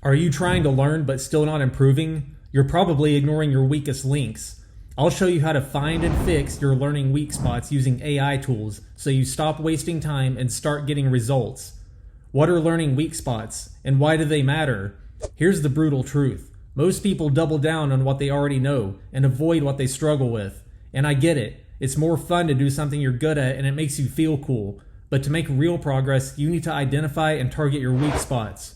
Are you trying to learn but still not improving? You're probably ignoring your weakest links. I'll show you how to find and fix your learning weak spots using AI tools so you stop wasting time and start getting results. What are learning weak spots and why do they matter? Here's the brutal truth. Most people double down on what they already know and avoid what they struggle with. And I get it. It's more fun to do something you're good at and it makes you feel cool. But to make real progress, you need to identify and target your weak spots.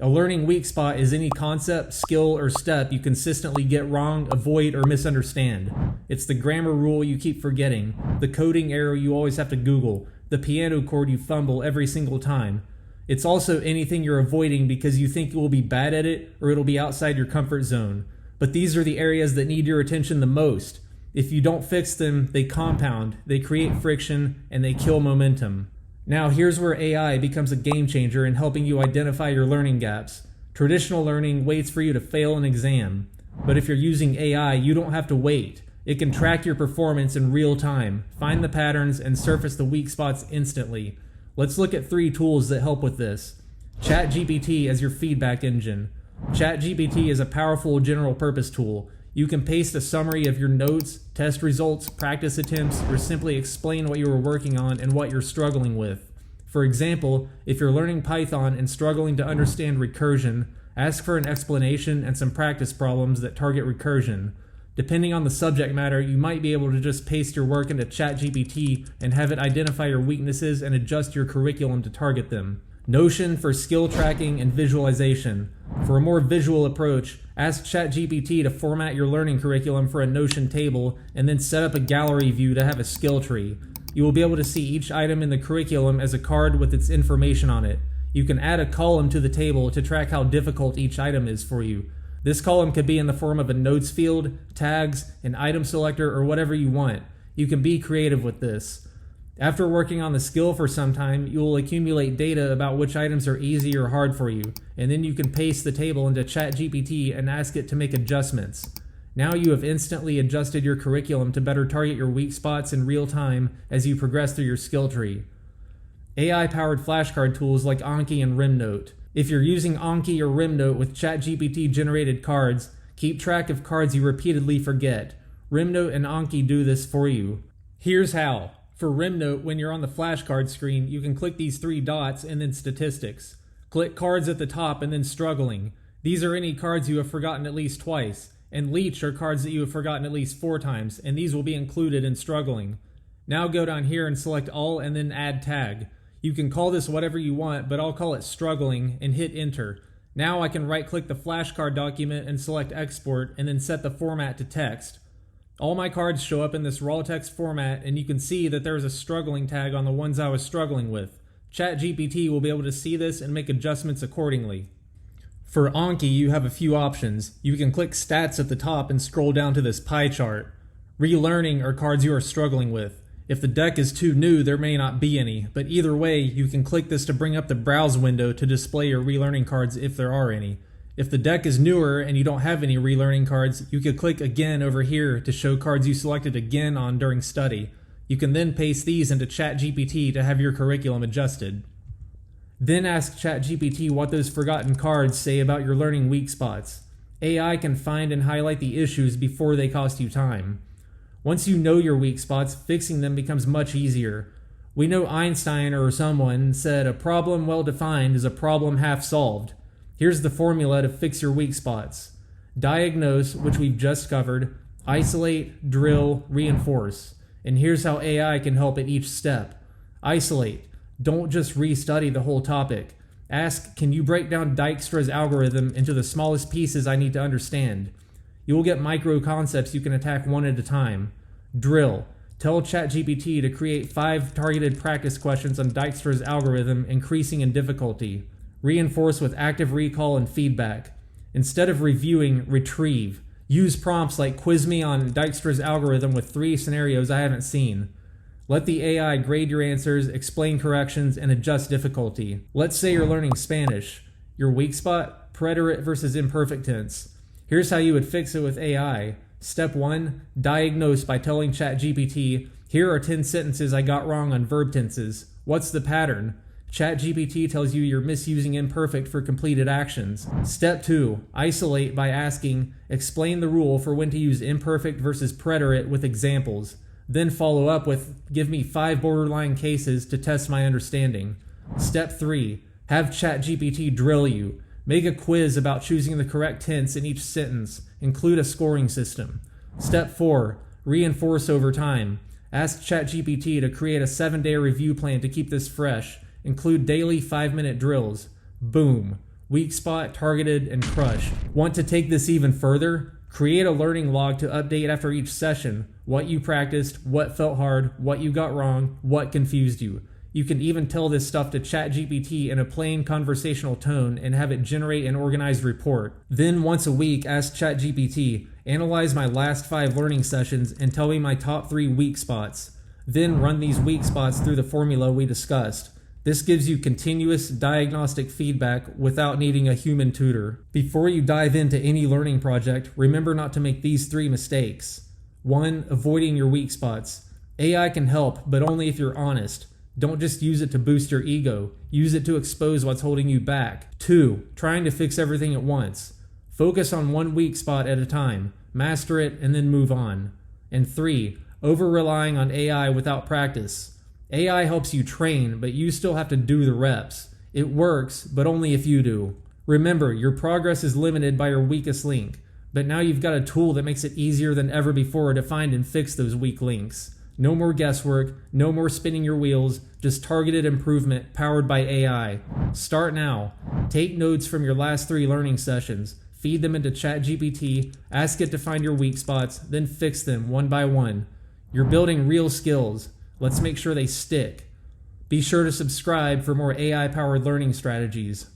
A learning weak spot is any concept, skill, or step you consistently get wrong, avoid, or misunderstand. It's the grammar rule you keep forgetting, the coding error you always have to Google, the piano chord you fumble every single time. It's also anything you're avoiding because you think you will be bad at it or it'll be outside your comfort zone. But these are the areas that need your attention the most. If you don't fix them, they compound, they create friction, and they kill momentum. Now here's where AI becomes a game changer in helping you identify your learning gaps. Traditional learning waits for you to fail an exam. But if you're using AI, you don't have to wait. It can track your performance in real time, find the patterns, and surface the weak spots instantly. Let's look at 3 tools that help with this. ChatGPT as your feedback engine. ChatGPT is a powerful general purpose tool. You can paste a summary of your notes, test results, practice attempts, or simply explain what you were working on and what you're struggling with. For example, if you're learning Python and struggling to understand recursion, ask for an explanation and some practice problems that target recursion. Depending on the subject matter, you might be able to just paste your work into ChatGPT and have it identify your weaknesses and adjust your curriculum to target them. Notion for skill tracking and visualization. For a more visual approach, ask ChatGPT to format your learning curriculum for a Notion table and then set up a gallery view to have a skill tree. You will be able to see each item in the curriculum as a card with its information on it. You can add a column to the table to track how difficult each item is for you. This column could be in the form of a notes field, tags, an item selector, or whatever you want. You can be creative with this. After working on the skill for some time, you will accumulate data about which items are easy or hard for you, and then you can paste the table into ChatGPT and ask it to make adjustments. Now you have instantly adjusted your curriculum to better target your weak spots in real time as you progress through your skill tree. AI-powered flashcard tools like Anki and RemNote. If you're using Anki or RemNote with ChatGPT-generated cards, keep track of cards you repeatedly forget. RemNote and Anki do this for you. Here's how. For RemNote, when you're on the flashcard screen, you can click these 3 dots and then statistics. Click cards at the top and then struggling. These are any cards you have forgotten at least twice. And leech are cards that you have forgotten at least 4 times, and these will be included in struggling. Now go down here and select all and then add tag. You can call this whatever you want, but I'll call it struggling and hit enter. Now I can right click the flashcard document and select export and then set the format to text. All my cards show up in this raw text format, and you can see that there's a struggling tag on the ones I was struggling with. ChatGPT will be able to see this and make adjustments accordingly. For Anki, you have a few options. You can click stats at the top and scroll down to this pie chart. Relearning are cards you are struggling with. If the deck is too new, there may not be any, but either way, you can click this to bring up the browse window to display your relearning cards if there are any. If the deck is newer and you don't have any relearning cards, you could click again over here to show cards you selected again on during study. You can then paste these into ChatGPT to have your curriculum adjusted. Then ask ChatGPT what those forgotten cards say about your learning weak spots. AI can find and highlight the issues before they cost you time. Once you know your weak spots, fixing them becomes much easier. We know Einstein or someone said a problem well defined is a problem half solved. Here's the formula to fix your weak spots. Diagnose, which we've just covered, isolate, drill, reinforce. And here's how AI can help at each step. Isolate. Don't just restudy the whole topic. Ask, can you break down Dijkstra's algorithm into the smallest pieces I need to understand? You will get micro concepts you can attack one at a time. Drill. Tell ChatGPT to create 5 targeted practice questions on Dijkstra's algorithm, increasing in difficulty. Reinforce with active recall and feedback. Instead of reviewing, retrieve. Use prompts like quiz me on Dijkstra's algorithm with 3 scenarios I haven't seen. Let the AI grade your answers, explain corrections, and adjust difficulty. Let's say you're learning Spanish. Your weak spot? Preterite versus imperfect tense. Here's how you would fix it with AI. Step 1. Diagnose by telling ChatGPT, here are 10 sentences I got wrong on verb tenses. What's the pattern? ChatGPT tells you you're misusing imperfect for completed actions. Step 2. Isolate by asking, explain the rule for when to use imperfect versus preterite with examples. Then follow up with, give me 5 borderline cases to test my understanding. Step 3. Have ChatGPT drill you. Make a quiz about choosing the correct tense in each sentence. Include a scoring system. Step 4. Reinforce over time. Ask ChatGPT to create a 7-day review plan to keep this fresh. Include daily 5-minute drills. Boom. Weak spot, targeted, and crushed. Want to take this even further? Create a learning log to update after each session. What you practiced, what felt hard, what you got wrong, what confused you. You can even tell this stuff to ChatGPT in a plain conversational tone and have it generate an organized report. Then once a week, ask ChatGPT, analyze my last 5 learning sessions and tell me my top 3 weak spots. Then run these weak spots through the formula we discussed. This gives you continuous diagnostic feedback without needing a human tutor. Before you dive into any learning project, remember not to make these 3 mistakes. 1. Avoiding your weak spots. AI can help, but only if you're honest. Don't just use it to boost your ego. Use it to expose what's holding you back. 2. Trying to fix everything at once. Focus on one weak spot at a time. Master it and then move on. And 3. Over-relying on AI without practice. AI helps you train, but you still have to do the reps. It works, but only if you do. Remember, your progress is limited by your weakest link, but now you've got a tool that makes it easier than ever before to find and fix those weak links. No more guesswork, no more spinning your wheels, just targeted improvement powered by AI. Start now. Take notes from your last 3 learning sessions, feed them into ChatGPT, ask it to find your weak spots, then fix them one by one. You're building real skills. Let's make sure they stick. Be sure to subscribe for more AI-powered learning strategies.